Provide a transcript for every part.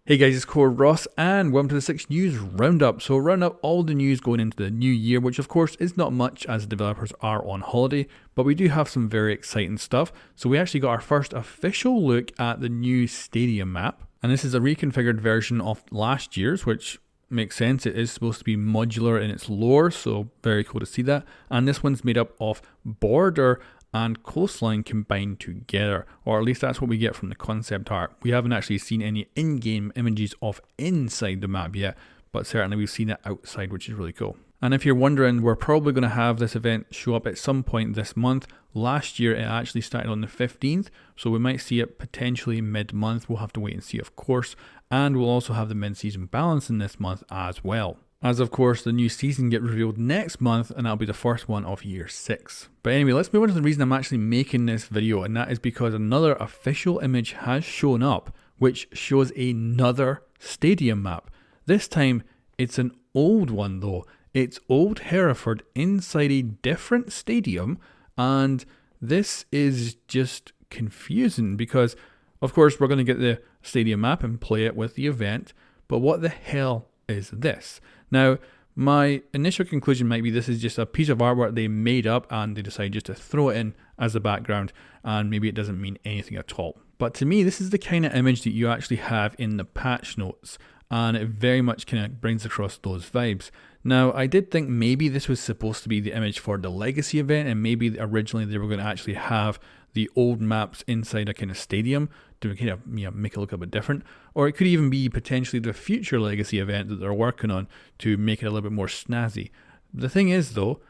Hey guys, it's Core Ross and welcome to the 6 News Roundup. So round up all the news going into the new year, which of course is not much as the developers are on holiday, but we do have some very exciting stuff. So we actually got our first official look at the new stadium map, and this is a reconfigured version of last year's, which makes sense. It is supposed to be modular in its lore, so very cool to see that. And this one's made up of border and coastline combined together, or at least that's what we get from the concept art. We haven't actually seen any in-game images of inside the map yet, but certainly we've seen it outside, which is really cool. And if you're wondering, we're probably going to have this event show up at some point this month. Last year it actually started on the 15th, so we might see it potentially mid-month. We'll have to wait and see, of course. And we'll also have the mid-season balance in this month as well, as of course the new season get revealed next month, and that'll be the first one of year 6. But anyway, let's move on to the reason I'm actually making this video, and that is because another official image has shown up which shows another stadium map. This time it's an old one though. It's Old Hereford inside a different stadium, and this is just confusing because of course we're going to get the stadium map and play it with the event, but what the hell is this? Now, my initial conclusion might be this is just a piece of artwork they made up and they decided just to throw it in as a background, and maybe it doesn't mean anything at all. But to me, this is the kind of image that you actually have in the patch notes, and it very much kind of brings across those vibes. Now, I did think maybe this was supposed to be the image for the Legacy event, and maybe originally they were going to actually have the old maps inside a kind of stadium to kind of make it look a bit different. Or it could even be potentially the future Legacy event that they're working on to make it a little bit more snazzy. The thing is though,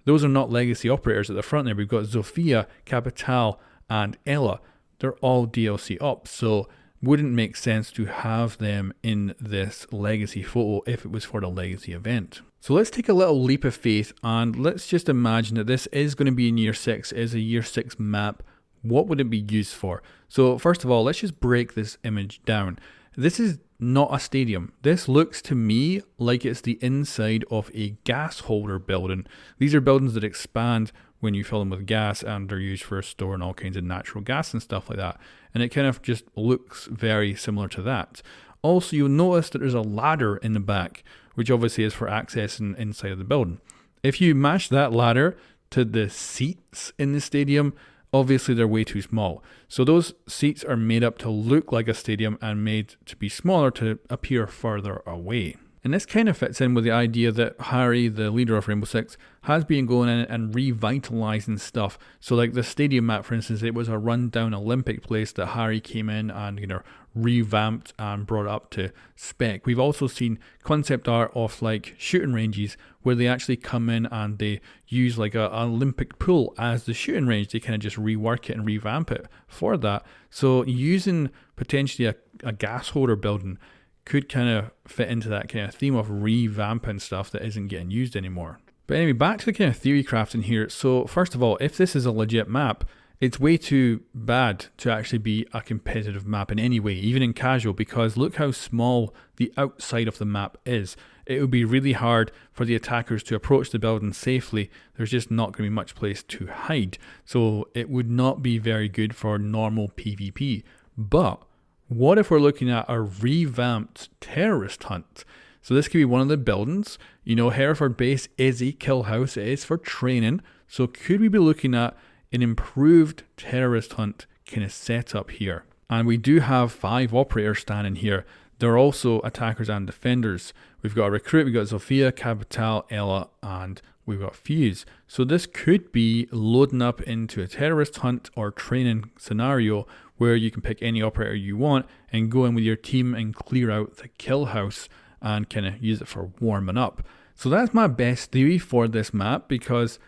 those are not Legacy operators at the front there. We've got Zofia, Capital and Ella. They're all DLC ops, so wouldn't make sense to have them in this Legacy photo if it was for the Legacy event. So let's take a little leap of faith and let's just imagine that this is going to be in year 6, is a year 6 map. What would it be used for? So first of all, let's just break this image down. This is not a stadium. This looks to me like it's the inside of a gas holder building. These are buildings that expand when you fill them with gas and they're used for storing all kinds of natural gas and stuff like that. And it kind of just looks very similar to that. Also, you'll notice that there's a ladder in the back, which obviously is for accessing inside of the building. If you match that ladder to the seats in the stadium, obviously they're way too small. So those seats are made up to look like a stadium and made to be smaller to appear further away. And this kind of fits in with the idea that Harry, the leader of Rainbow Six, has been going in and revitalizing stuff. So like the stadium map, for instance, it was a rundown Olympic place that Harry came in and revamped and brought up to spec. We've also seen concept art of like shooting ranges where they actually come in and they use like an Olympic pool as the shooting range. They kind of just rework it and revamp it for that. So using potentially a gas holder building could kind of fit into that kind of theme of revamping stuff that isn't getting used anymore. But anyway, back to the kind of theory crafting here. So first of all, if this is a legit map, it's way too bad to actually be a competitive map in any way, even in casual, because look how small the outside of the map is. It would be really hard for the attackers to approach the building safely. There's just not going to be much place to hide. So it would not be very good for normal PvP. But what if we're looking at a revamped terrorist hunt? So this could be one of the buildings. Hereford Base is a kill house. It is for training. So could we be looking at an improved terrorist hunt kind of setup here? And we do have 5 operators standing here. They're also attackers and defenders. We've got a recruit, we've got Zofia, Capital, Ella, and we've got Fuse. So this could be loading up into a terrorist hunt or training scenario where you can pick any operator you want and go in with your team and clear out the kill house and kind of use it for warming up. So that's my best theory for this map, because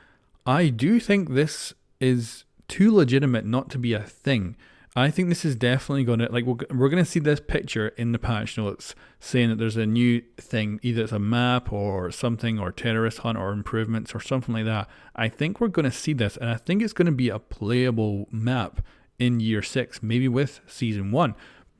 I do think this is too legitimate not to be a thing. I think this is definitely going to, like, we're going to see this picture in the patch notes saying that there's a new thing, either it's a map or something, or terrorist hunt or improvements or something like that. I think we're going to see this, and I think it's going to be a playable map in year 6, maybe with season 1.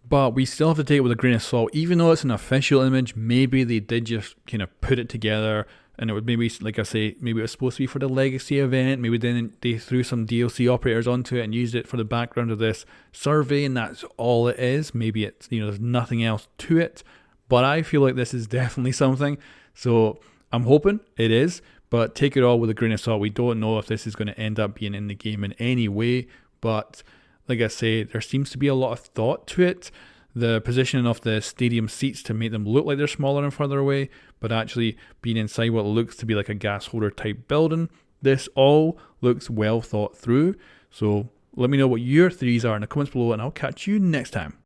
But we still have to take it with a grain of salt. Even though it's an official image, maybe they did just kind of put it together and it would maybe, like I say, maybe it was supposed to be for the Legacy event. Maybe then they threw some DLC operators onto it and used it for the background of this survey, and that's all it is. Maybe it's, there's nothing else to it, but I feel like this is definitely something. So I'm hoping it is, but take it all with a grain of salt. We don't know if this is going to end up being in the game in any way, but like I say, there seems to be a lot of thought to it. The positioning of the stadium seats to make them look like they're smaller and further away, but actually being inside what looks to be like a gas holder type building. This all looks well thought through. So let me know what your theories are in the comments below, and I'll catch you next time.